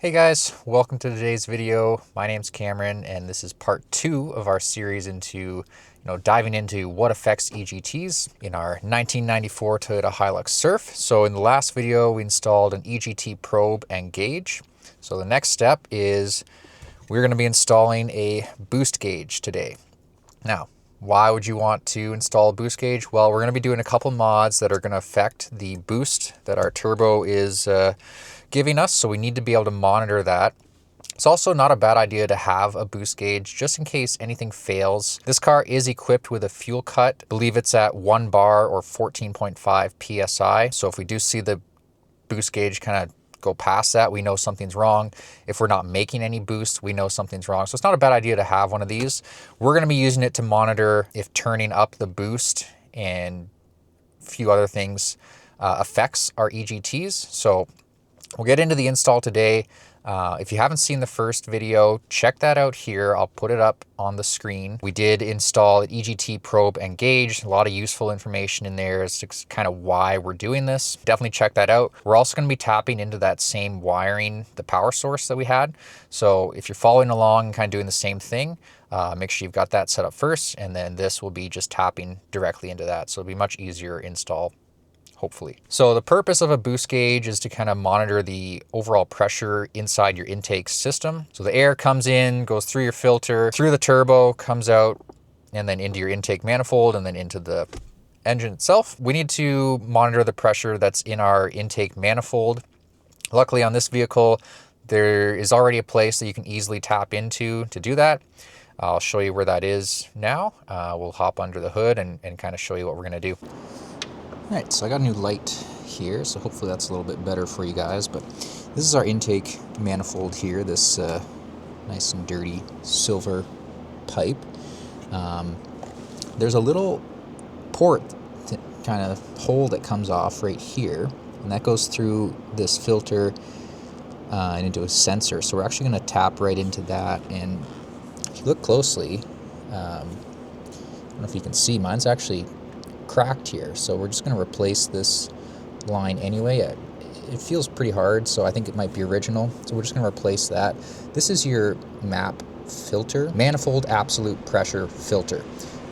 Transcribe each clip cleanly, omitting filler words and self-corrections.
Hey guys, welcome to today's video. My name's Cameron and this is part 2 of our series into diving into what affects EGTs in our 1994 Toyota Hilux Surf. So in the last video we installed an EGT probe and gauge. So the next step is we're going to be installing a boost gauge today. Now, why would you want to install a boost gauge? Well, we're going to be doing a couple mods that are going to affect the boost that our turbo is giving us, so we need to be able to monitor that. It's also not a bad idea to have a boost gauge just in case anything fails. This car is equipped with a fuel cut. I believe it's at 1 bar or 14.5 psi. So if we do see the boost gauge kind of go past that, we know something's wrong. If we're not making any boost, we know something's wrong. So it's not a bad idea to have one of these. We're going to be using it to monitor if turning up the boost and a few other things affects our EGTs. So we'll get into the install today. If you haven't seen the first video, check that out here. I'll put it up on the screen. We did install an EGT probe and gauge. A lot of useful information in there as to kind of why we're doing this. Definitely check that out. We're also going to be tapping into that same wiring, the power source that we had. So if you're following along and kind of doing the same thing, make sure you've got that set up first, and then this will be just tapping directly into that. So it'll be much easier install, hopefully. So the purpose of a boost gauge is to kind of monitor the overall pressure inside your intake system. So the air comes in, goes through your filter, through the turbo, comes out, and then into your intake manifold, and then into the engine itself. We need to monitor the pressure that's in our intake manifold. Luckily on this vehicle, there is already a place that you can easily tap into to do that. I'll show you where that is now. We'll hop under the hood and kind of show you what we're gonna do. All right, so I got a new light here, so hopefully that's a little bit better for you guys, but this is our intake manifold here, this nice and dirty silver pipe. There's a little port, kind of hole that comes off right here, and that goes through this filter and into a sensor. So we're actually going to tap right into that, and if you look closely, I don't know if you can see, mine's actually cracked here, so we're just going to replace this line anyway. It feels pretty hard, so I think it might be original, so we're just going to replace that. This is your MAP filter, manifold absolute pressure filter.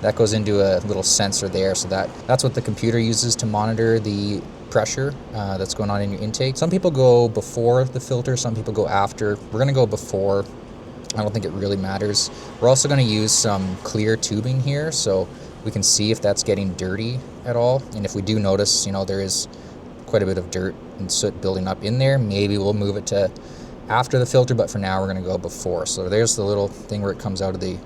That goes into a little sensor there, so that's what the computer uses to monitor the pressure that's going on in your intake. Some people go before the filter, some people go after. We're going to go before. I don't think it really matters. We're also going to use some clear tubing here, so we can see if that's getting dirty at all. And if we do notice, there is quite a bit of dirt and soot building up in there, maybe we'll move it to after the filter, but for now we're going to go before. So there's the little thing where it comes out of the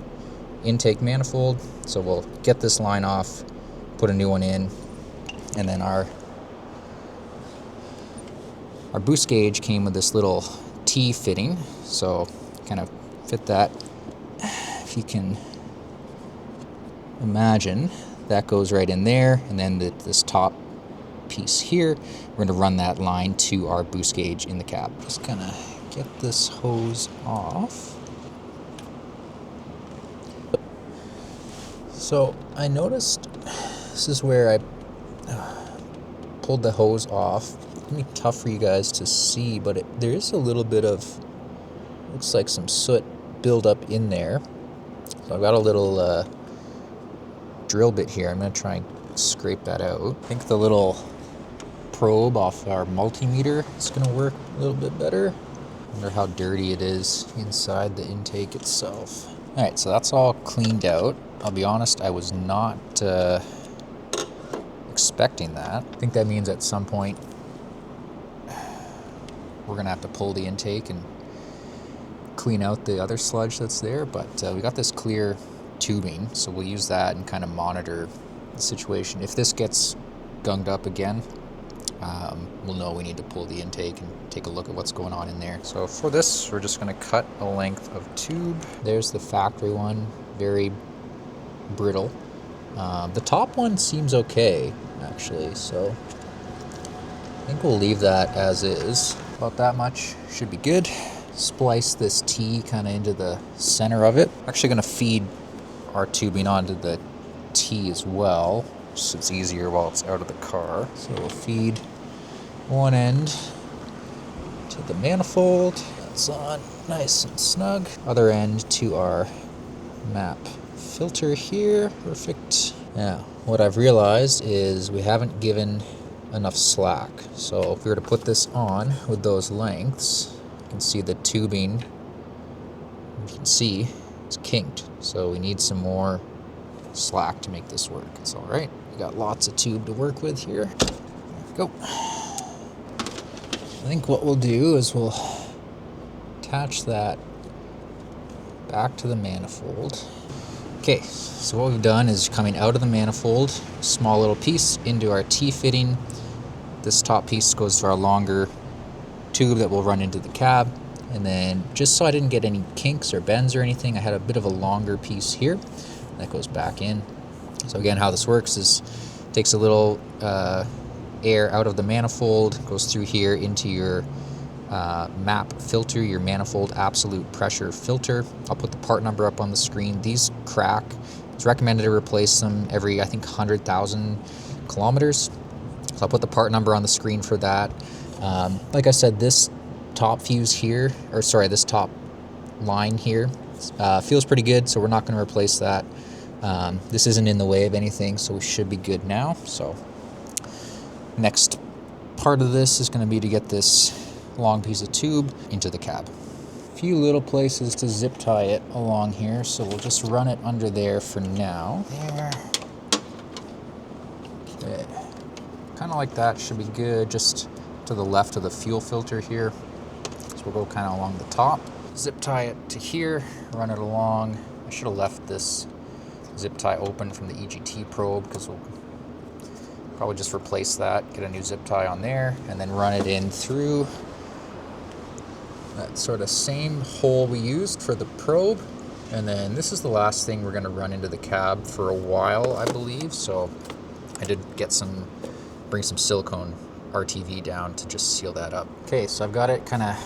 intake manifold. So we'll get this line off, put a new one in, and then our boost gauge came with this little T fitting, so kind of fit that. If you can imagine, that goes right in there, and then this top piece here, we're going to run that line to our boost gauge in the cab. Just gonna get this hose off. So I noticed this is where I pulled the hose off. It's gonna be tough for you guys to see, but there is a little bit of, looks like some soot build up in there. So I've got a little drill bit here. I'm going to try and scrape that out. I think the little probe off our multimeter is going to work a little bit better. I wonder how dirty it is inside the intake itself. Alright, so that's all cleaned out. I'll be honest, I was not expecting that. I think that means at some point we're going to have to pull the intake and clean out the other sludge that's there, but we got this clear tubing, so we'll use that and kind of monitor the situation. If this gets gunged up again, we'll know we need to pull the intake and take a look at what's going on in there. So for this, we're just going to cut a length of tube. There's the factory one, very brittle. The top one seems okay, actually, so I think we'll leave that as is. About that much should be good. Splice this T kind of into the center of it. Actually going to feed our tubing onto the T as well, so it's easier while it's out of the car. So we'll feed one end to the manifold, That's on nice and snug. Other end to our map filter here. Perfect. Now, what I've realized is we haven't given enough slack. So if we were to put this on with those lengths, you can see the tubing, you can see it's kinked. So we need some more slack to make this work. It's all right. We got lots of tube to work with here. There we go. I think what we'll do is we'll attach that back to the manifold. Okay, so what we've done is coming out of the manifold, small little piece into our T-fitting. This top piece goes to our longer tube that will run into the cab. And then just so I didn't get any kinks or bends or anything, I had a bit of a longer piece here that goes back in. So again, how this works is takes a little air out of the manifold, goes through here into your map filter, your manifold absolute pressure filter. I'll put the part number up on the screen. These crack. It's recommended to replace them every, I think, 100,000 kilometers. So I'll put the part number on the screen for that. Like I said, this top fuse here, or sorry, this top line here feels pretty good, so we're not going to replace that. This isn't in the way of anything, so we should be good now. So next part of this is going to be to get this long piece of tube into the cab. A few little places to zip tie it along here, so we'll just run it under there for now. There. Okay. Kind of like that should be good, just to the left of the fuel filter here. So we'll go kind of along the top. Zip tie it to here, run it along. I should have left this zip tie open from the EGT probe because we'll probably just replace that, get a new zip tie on there, and then run it in through that sort of same hole we used for the probe. And then this is the last thing we're going to run into the cab for a while, I believe. So I did bring some silicone RTV down to just seal that up. Okay, so I've got it kind of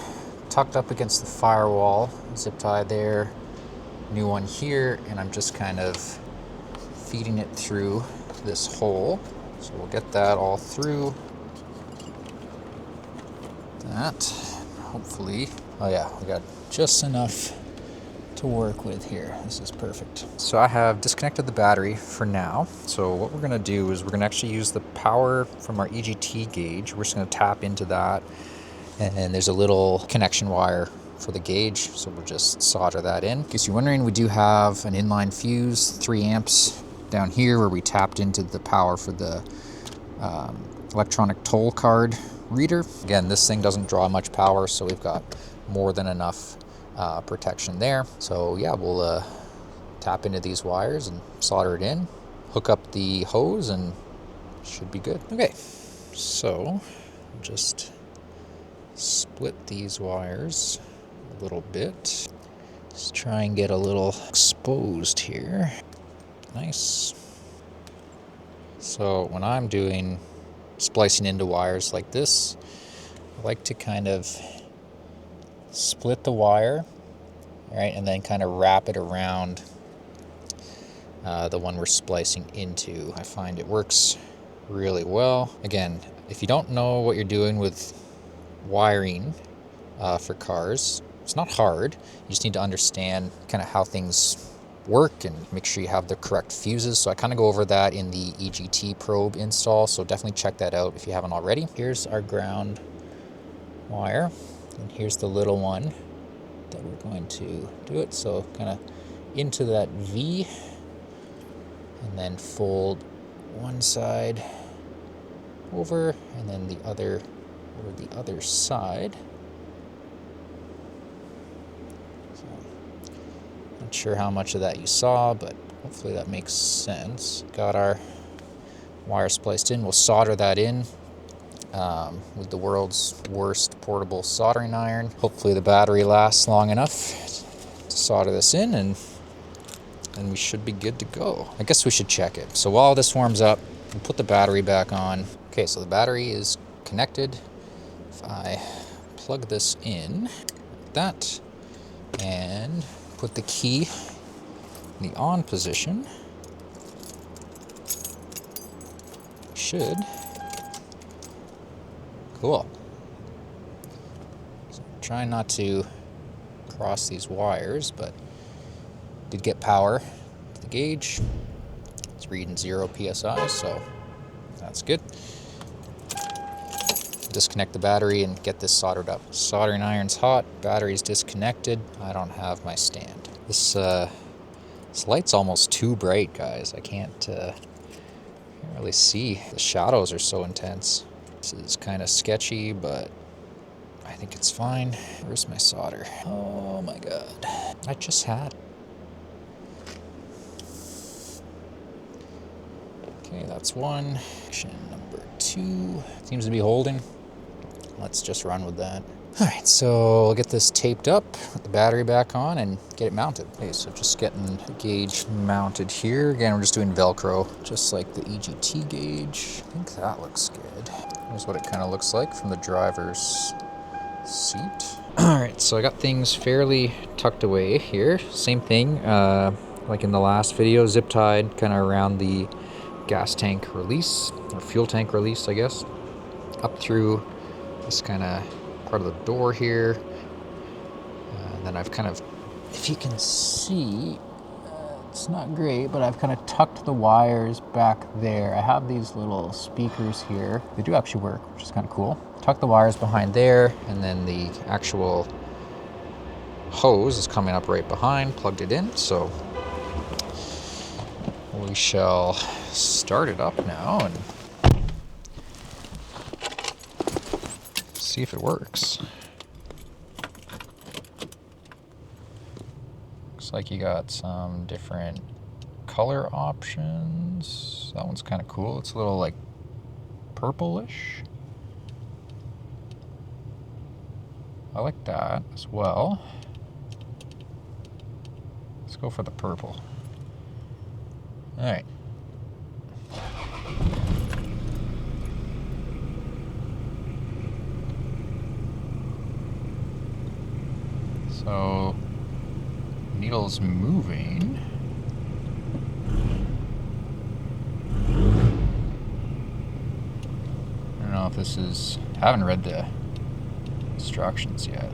tucked up against the firewall, zip tie there, new one here, and I'm just kind of feeding it through this hole. So we'll get that all through that, hopefully. Oh yeah, we got just enough to work with here. This is perfect. So I have disconnected the battery for now. So what we're gonna do is we're gonna actually use the power from our EGT gauge. We're just gonna tap into that, and there's a little connection wire for the gauge, so we'll just solder that in. In case you're wondering, we do have an inline fuse, 3 amps down here where we tapped into the power for the electronic toll card reader. Again, this thing doesn't draw much power, so we've got more than enough protection there. So yeah, we'll tap into these wires and solder it in, hook up the hose, and it should be good. Okay, so just split these wires a little bit. Let's try and get a little exposed here. Nice. So when I'm doing splicing into wires like this, I like to kind of split the wire, right, and then kind of wrap it around the one we're splicing into. I find it works really well. Again, if you don't know what you're doing with wiring for cars, it's not hard. You just need to understand kind of how things work and make sure you have the correct fuses. So I kind of go over that in the EGT probe install, so definitely check that out if you haven't already. Here's our ground wire, and here's the little one that we're going to do it. So kind of into that V, and then fold one side over, and then the other over the other side. Not sure how much of that you saw, but hopefully that makes sense. Got our wire spliced in. We'll solder that in with the world's worst portable soldering iron. Hopefully the battery lasts long enough to solder this in, and we should be good to go. I guess we should check it. So while this warms up, we'll put the battery back on. Okay, so the battery is connected. If I plug this in like that and put the key in the on position, should. Cool. So trying not to cross these wires, but did get power to the gauge. It's reading 0 psi, so that's good. Disconnect the battery and get this soldered up. Soldering iron's hot, battery's disconnected. I don't have my stand. This light's almost too bright, guys. I can't really see. The shadows are so intense. This is kind of sketchy, but I think it's fine. Where's my solder? Oh my god. I just had it. Okay, that's one. Action number 2. Seems to be holding. Let's just run with that. All right, so I'll get this taped up, put the battery back on, and get it mounted. Okay, so just getting the gauge mounted here. Again, we're just doing Velcro, just like the EGT gauge. I think that looks good. Here's what it kind of looks like from the driver's seat. All right, so I got things fairly tucked away here. Same thing, like in the last video, zip tied kind of around the gas tank release, or fuel tank release, I guess, up through this kind of part of the door here. And then I've kind of, if you can see, it's not great, but I've kind of tucked the wires back there. I have these little speakers here. They do actually work, which is kind of cool. Tuck the wires behind there, and then the actual hose is coming up right behind, plugged it in. So we shall start it up now and see if it works. Looks like you got some different color options. That one's kind of cool. It's a little like purplish. I like that as well. Let's go for the purple. All right. So, needle's moving. I don't know if this is, I haven't read the instructions yet.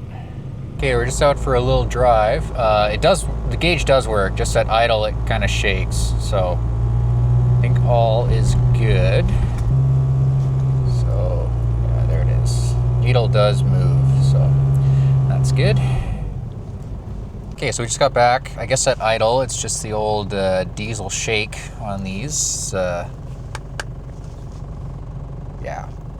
Okay, we're just out for a little drive. The gauge does work, just at idle it kind of shakes. So, I think all is good. So, yeah, there it is. Needle does move, so that's good. Okay, so we just got back. I guess at idle, it's just the old diesel shake on these. Yeah,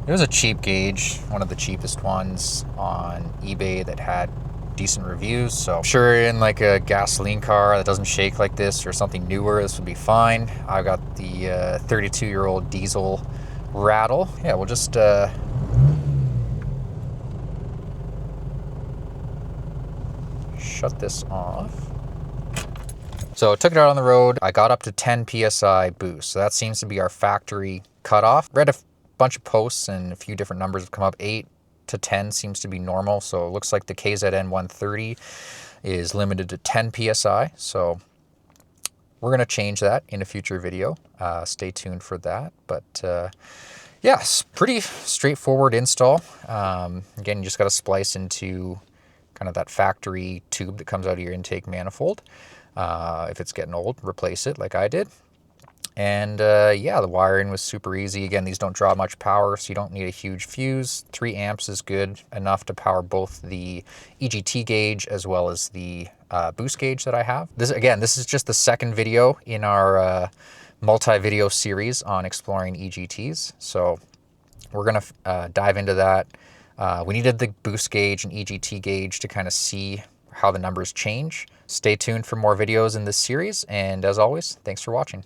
it was a cheap gauge, one of the cheapest ones on eBay that had decent reviews. So I'm sure in like a gasoline car that doesn't shake like this or something newer, this would be fine. I've got the 32-year-old diesel rattle. Yeah, we'll just shut this off. So took it out on the road. I got up to 10 psi boost. So that seems to be our factory cutoff. Read a bunch of posts and a few different numbers have come up. 8 to 10 seems to be normal. So it looks like the KZN-130 is limited to 10 psi. So we're going to change that in a future video. Stay tuned for that. But yes, pretty straightforward install. Again, you just got to splice into kind of that factory tube that comes out of your intake manifold. If it's getting old, replace it like I did. And yeah, the wiring was super easy. Again, these don't draw much power, so you don't need a huge fuse. 3 amps is good enough to power both the EGT gauge as well as the boost gauge that I have. This is just the second video in our multi-video series on exploring EGTs. So we're gonna dive into that. We needed the boost gauge and EGT gauge to kind of see how the numbers change. Stay tuned for more videos in this series, and as always, thanks for watching.